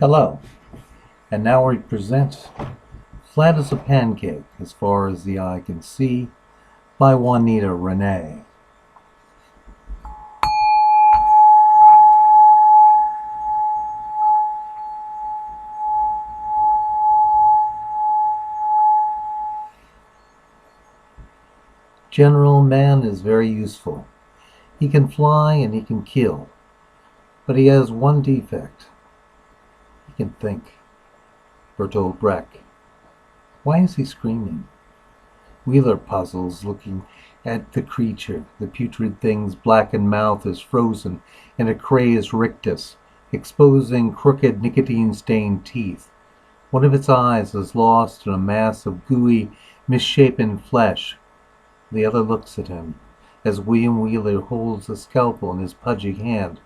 Hello, and now we present Flat as a Pancake as Far as the Eye Can See by Wanetta Renay. General Man is very useful. He can fly and he can kill, but he has one defect. He can think. Bertolt Brecht. Why is he screaming? Wheeler puzzles, looking at the creature. The putrid thing's blackened mouth is frozen, and a crazed rictus, exposing crooked nicotine-stained teeth. One of its eyes is lost in a mass of gooey, misshapen flesh. The other looks at him, as William Wheeler holds a scalpel in his pudgy hand,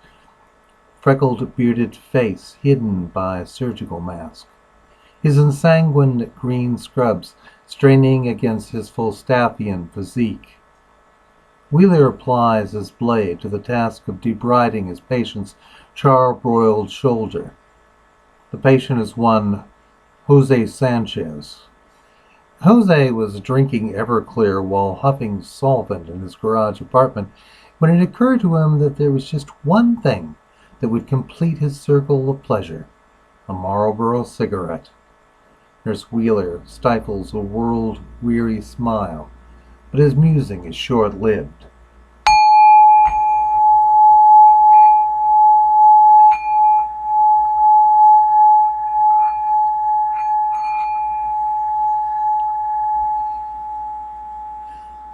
freckled, bearded face hidden by a surgical mask. His ensanguined green scrubs straining against his Falstaffian physique. Wheeler applies his blade to the task of debriding his patient's charbroiled shoulder. The patient is one Jose Sanchez. Jose was drinking Everclear while huffing solvent in his garage apartment when it occurred to him that there was just one thing that would complete his circle of pleasure: a Marlboro cigarette. Nurse Wheeler stifles a world-weary smile, but his musing is short-lived.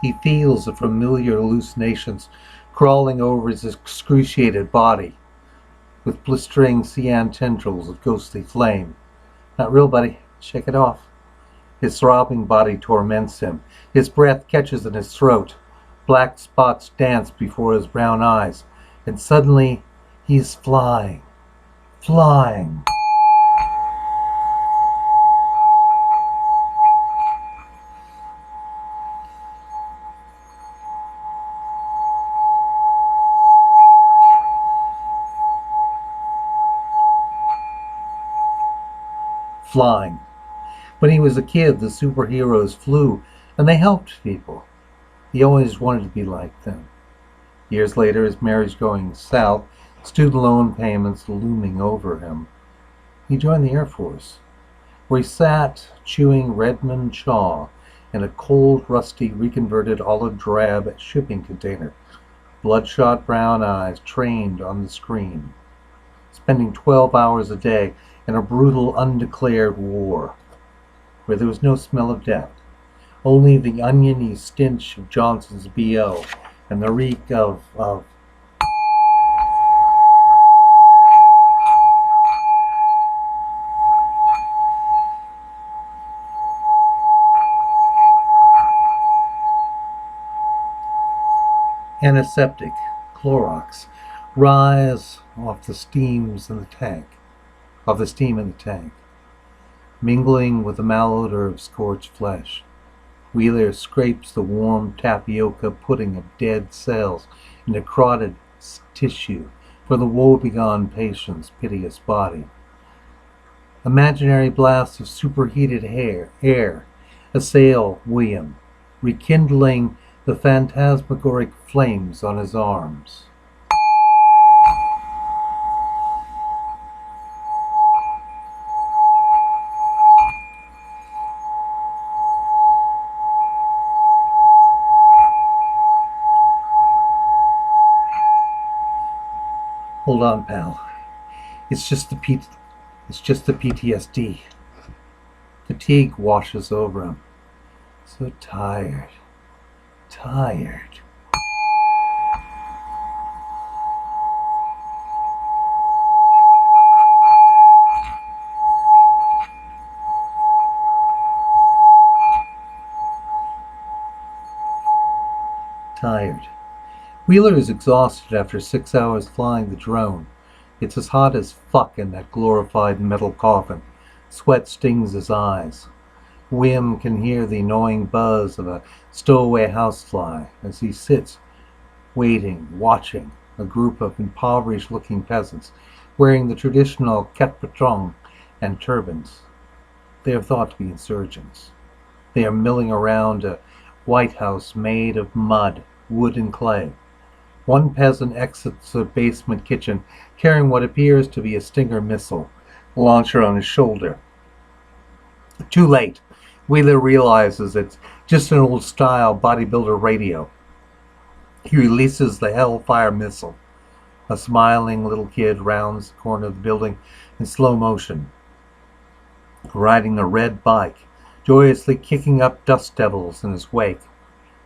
He feels the familiar hallucinations crawling over his excruciated body, with blistering cyan tendrils of ghostly flame. Not real, buddy. Shake it off. His throbbing body torments him. His breath catches in his throat. Black spots dance before his brown eyes. And suddenly, he is flying. Flying. Flying. When he was a kid, the superheroes flew, and they helped people. He always wanted to be like them. Years later, his marriage going south, student loan payments looming over him, he joined the Air Force, where he sat chewing Redmond chaw in a cold, rusty, reconverted olive drab shipping container, bloodshot brown eyes trained on the screen, spending 12 hours a day in a brutal, undeclared war, where there was no smell of death, only the oniony stench of Johnson's B.O. and the reek of antiseptic, Clorox, rise off the steam in the tank, mingling with the malodor of scorched flesh. Wheeler scrapes the warm tapioca pudding of dead cells into necrotic tissue for the woebegone patient's piteous body. Imaginary blasts of superheated air assail William, rekindling the phantasmagoric flames on his arms. Hold on, pal. It's just the PTSD. Fatigue washes over him. So tired. Tired. Tired. Wheeler is exhausted after 6 hours flying the drone. It's as hot as fuck in that glorified metal coffin. Sweat stings his eyes. William can hear the annoying buzz of a stowaway housefly as he sits, waiting, watching a group of impoverished-looking peasants wearing the traditional ketpatong and turbans. They are thought to be insurgents. They are milling around a White House made of mud, wood, and clay. One peasant exits the basement kitchen carrying what appears to be a Stinger missile launcher on his shoulder. Too late. Wheeler realizes it's just an old-style bodybuilder radio. He releases the Hellfire missile. A smiling little kid rounds the corner of the building in slow motion, riding a red bike, joyously kicking up dust devils in his wake.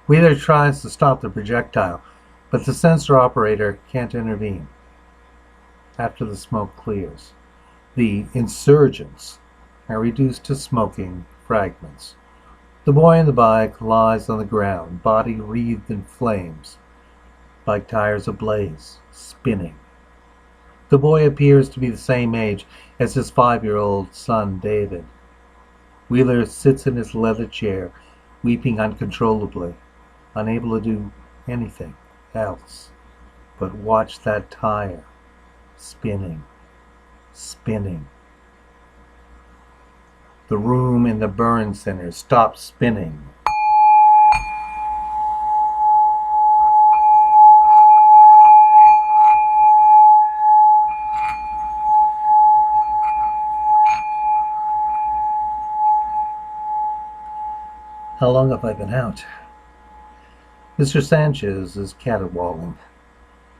Wheeler tries to stop the projectile, but the sensor operator can't intervene. After the smoke clears, the insurgents are reduced to smoking fragments. The boy on the bike lies on the ground, body wreathed in flames, bike tires ablaze, spinning. The boy appears to be the same age as his 5-year-old son, David. Wheeler sits in his leather chair, weeping uncontrollably, unable to do anything else but watch that tire spinning, spinning. The room in the burn center stops spinning. How long have I been out? Mr. Sanchez is caterwauling.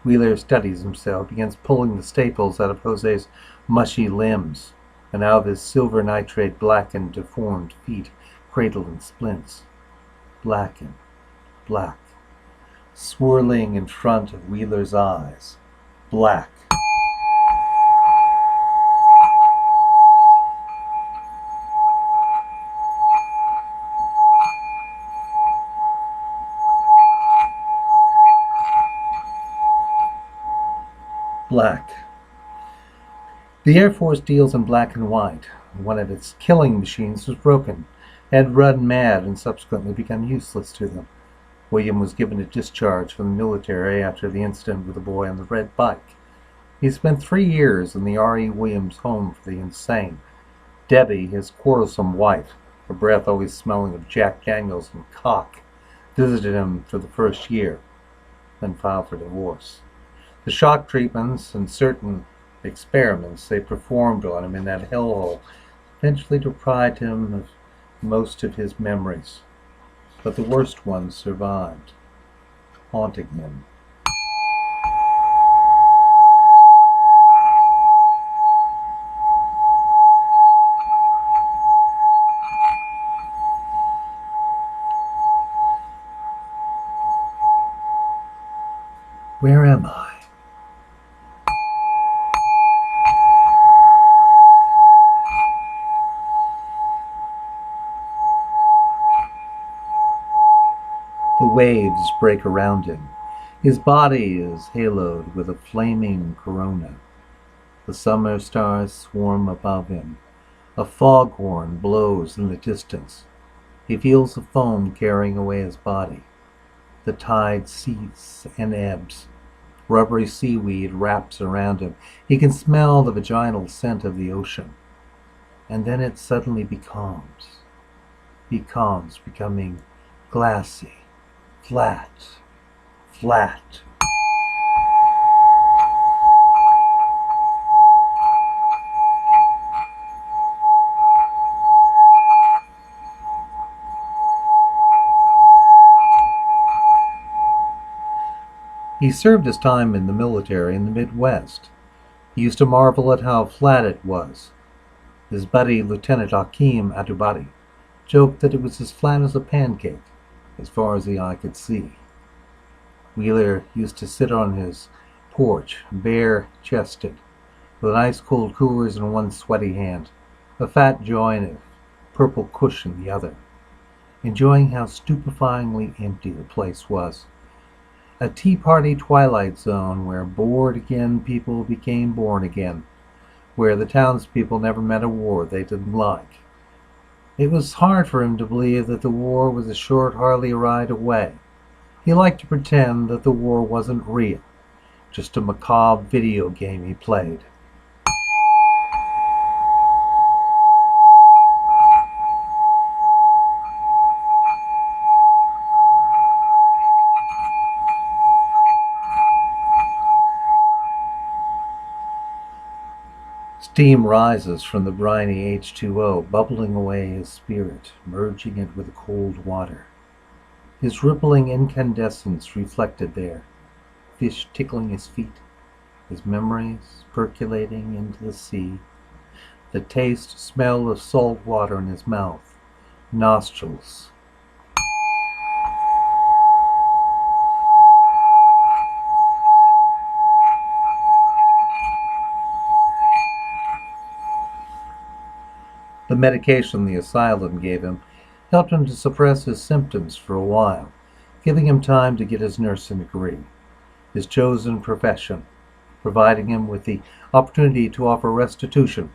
Wheeler steadies himself, begins pulling the staples out of Jose's mushy limbs and out of his silver nitrate blackened, deformed feet, cradled in splints. Blackened, black, swirling in front of Wheeler's eyes. Black. Black. The Air Force deals in black and white. One of its killing machines was broken, had run mad and subsequently become useless to them. William was given a discharge from the military after the incident with the boy on the red bike. He spent 3 years in the R.E. Williams Home for the Insane. Debbie, his quarrelsome wife, her breath always smelling of Jack Daniels and cock, visited him for the first year, then filed for divorce. The shock treatments and certain experiments they performed on him in that hellhole eventually deprived him of most of his memories. But the worst ones survived, haunting him. Where am I? The waves break around him. His body is haloed with a flaming corona. The summer stars swarm above him. A foghorn blows in the distance. He feels the foam carrying away his body. The tide seethes and ebbs. Rubbery seaweed wraps around him. He can smell the vaginal scent of the ocean. And then it suddenly becalms, becoming glassy, flat, flat. He served his time in the military in the Midwest. He used to marvel at how flat it was. His buddy, Lieutenant Hakeem Adubadi, joked that it was as flat as a pancake, as far as the eye could see. Wheeler used to sit on his porch, bare-chested, with an ice-cold Coors in one sweaty hand, a fat joint of purple kush in the other, enjoying how stupefyingly empty the place was. A Tea Party twilight zone where bored-again people became born again, where the townspeople never met a war they didn't like. It was hard for him to believe that the war was a short Harley ride away. He liked to pretend that the war wasn't real, just a macabre video game he played. Steam rises from the briny H2O, bubbling away his spirit, merging it with the cold water. His rippling incandescence reflected there, fish tickling his feet, his memories percolating into the sea, the taste, smell of salt water in his mouth, nostrils. The medication the asylum gave him helped him to suppress his symptoms for a while, giving him time to get his nursing degree, his chosen profession, providing him with the opportunity to offer restitution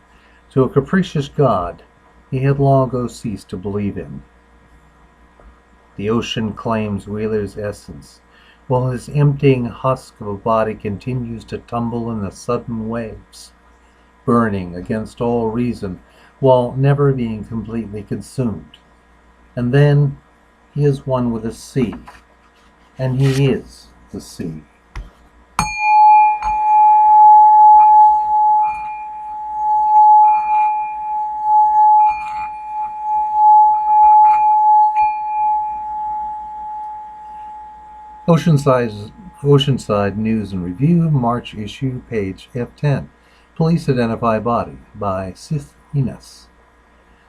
to a capricious God he had long ago ceased to believe in. The ocean claims Wheeler's essence, while his emptying husk of a body continues to tumble in the sudden waves, burning against all reason while never being completely consumed. And then he is one with the sea, and he is the sea. Oceanside News and Review, March issue, page F10. Police identify body by Sith Enos.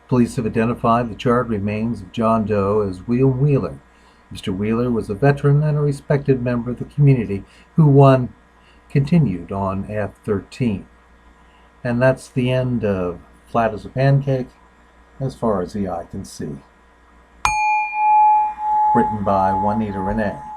Police have identified the charred remains of John Doe as William Wheeler. Mr. Wheeler was a veteran and a respected member of the community who continued on F13. And that's the end of Flat as a Pancake, as far as the eye can see. Written by Wanetta Renay.